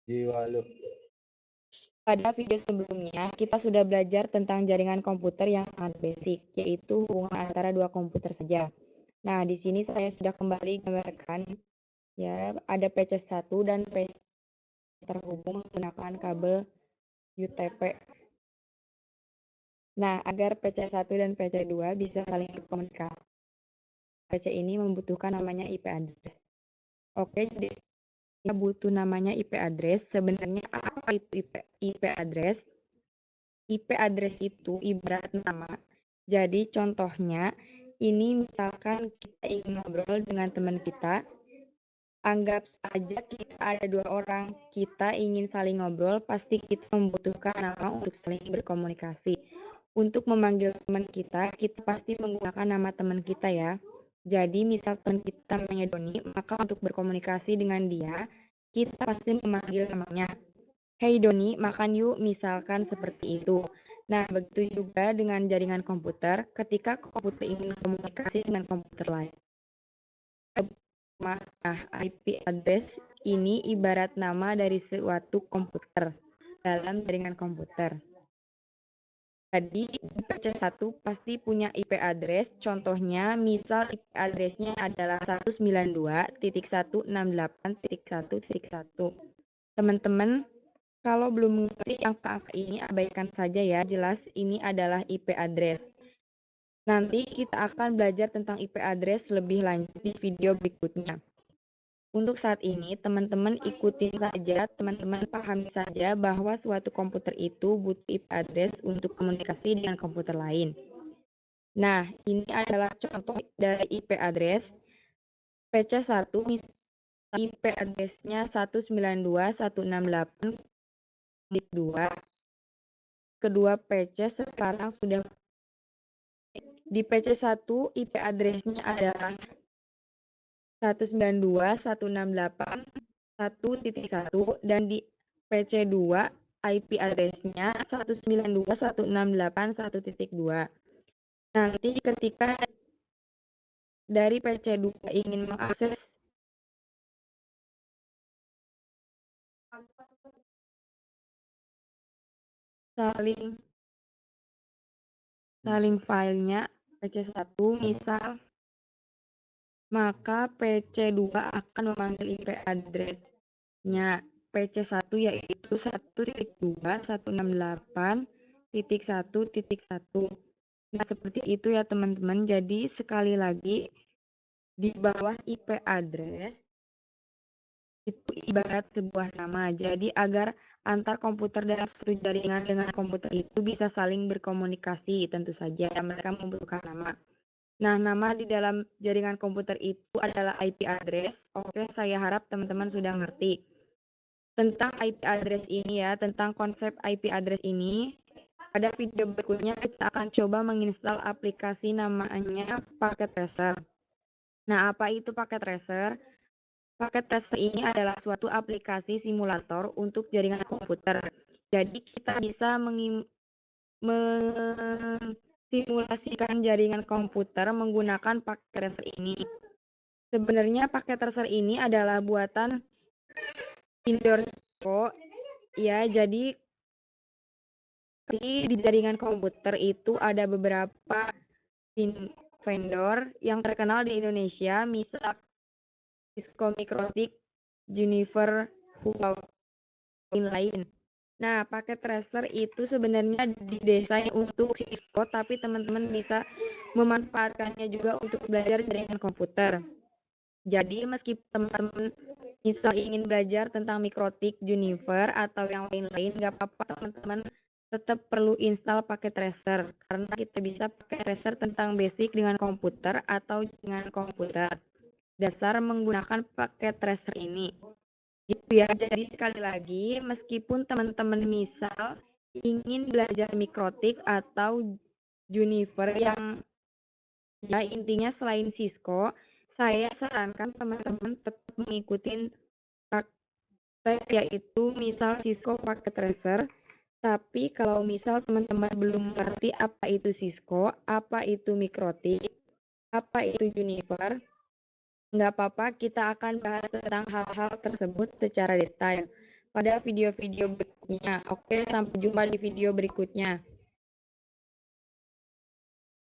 Jiwa lu. Pada video sebelumnya, kita sudah belajar tentang jaringan komputer yang sangat basic, yaitu hubungan antara dua komputer saja. Nah, di sini saya sudah kembali gambarkan, ya, ada PC1 dan PC terhubung menggunakan kabel UTP. Nah, agar PC1 dan PC2 bisa saling berkomunikasi, PC ini membutuhkan namanya IP address. Oke, jadi kita butuh namanya IP address. Sebenarnya apa itu IP address? IP address itu ibarat nama. Jadi contohnya, ini misalkan kita ingin ngobrol dengan teman kita, anggap saja kita ada 2 orang, kita ingin saling ngobrol, pasti kita membutuhkan nama untuk saling berkomunikasi. Untuk memanggil teman kita pasti menggunakan nama teman kita ya. Jadi misal teman kita namanya Doni, maka untuk berkomunikasi dengan dia, kita pasti memanggil namanya. Hey Doni, makan yuk, misalkan seperti itu. Nah, begitu juga dengan jaringan komputer, ketika komputer ingin komunikasi dengan komputer lain. Nah, IP address ini ibarat nama dari suatu komputer dalam jaringan komputer. Jadi, PC1 pasti punya IP address, contohnya misal IP address-nya adalah 192.168.1.1. Teman-teman, kalau belum mengerti angka-angka ini, abaikan saja ya, jelas ini adalah IP address. Nanti kita akan belajar tentang IP address lebih lanjut di video berikutnya. Untuk saat ini, teman-teman ikutin saja, teman-teman pahami saja bahwa suatu komputer itu butuh IP address untuk komunikasi dengan komputer lain. Nah, ini adalah contoh dari IP address. PC1 IP address-nya 192.168.2. Kedua PC sekarang sudah di PC1 IP address-nya adalah 192.168.1.1 dan di PC2 IP address-nya 192.168.1.2. Nanti ketika dari PC2 ingin mengakses saling filenya PC1 misal, maka PC2 akan memanggil IP address-nya PC1 yaitu 1.2.168.1.1. Nah, seperti itu ya teman-teman. Jadi sekali lagi, di bawah IP address itu ibarat sebuah nama. Jadi agar antar komputer dalam satu jaringan dengan komputer itu bisa saling berkomunikasi, tentu saja mereka membutuhkan nama. Nah, nama di dalam jaringan komputer itu adalah IP address. Oke, saya harap teman-teman sudah ngerti tentang IP address ini ya, tentang konsep IP address ini. Pada video berikutnya kita akan coba menginstal aplikasi namanya Packet Tracer. Nah, apa itu Packet Tracer? Packet Tracer ini adalah suatu aplikasi simulator untuk jaringan komputer. Jadi kita bisa mensimulasikan jaringan komputer menggunakan Packet Tracer ini. Sebenarnya Packet Tracer ini adalah buatan Indoor ya. Jadi di jaringan komputer itu ada beberapa vendor yang terkenal di Indonesia, misal Cisco, Mikrotik, Juniper, Huawei, lain. Nah, paket tracer itu sebenarnya didesain untuk Cisco, tapi teman-teman bisa memanfaatkannya juga untuk belajar jaringan komputer. Jadi, meskipun teman-teman misal ingin belajar tentang Mikrotik, Juniper, atau yang lain-lain, nggak apa-apa teman-teman tetap perlu install paket tracer, karena kita bisa pakai tracer tentang basic dengan komputer atau dengan komputer dasar menggunakan paket tracer ini. Gitu ya. Jadi sekali lagi, meskipun teman-teman misal ingin belajar Mikrotik atau Juniper yang ya intinya selain Cisco, saya sarankan teman-teman tetap mengikuti paket yaitu misal Cisco paket tracer. Tapi kalau misal teman-teman belum mengerti apa itu Cisco, apa itu Mikrotik, apa itu Juniper, nggak apa-apa, kita akan bahas tentang hal-hal tersebut secara detail. pada video-video berikutnya. Oke, sampai jumpa di video berikutnya.